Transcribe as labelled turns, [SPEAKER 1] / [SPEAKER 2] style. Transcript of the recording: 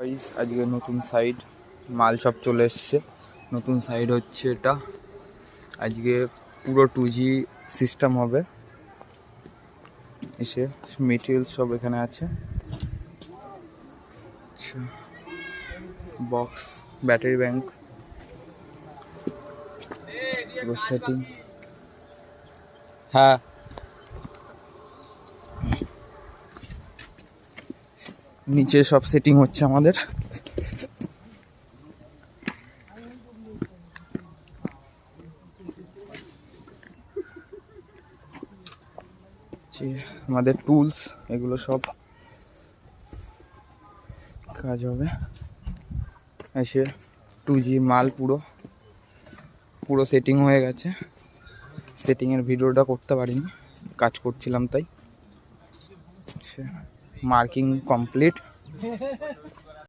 [SPEAKER 1] Guys আজকে নতুন side মাল সব চলে এসছে। নতুন সাইড হচ্ছে এটা। আজকে পুরো 2G সিস্টেম হবে। এসে মেটেরিয়াল সব এখানে আছে। আচ্ছা, বক্স, ব্যাটারি ব্যাংক, পুরো সেটিং। হ্যাঁ, নিচে সব সেটিং হচ্ছে আমাদের। আমাদের টুলস এগুলো সব কাজ হবে। এসে 2G মাল পুরো সেটিং হয়ে গেছে। সেটিংয়ের ভিডিওটা করতে পারিনি, কাজ করছিলাম তাই। Marking complete.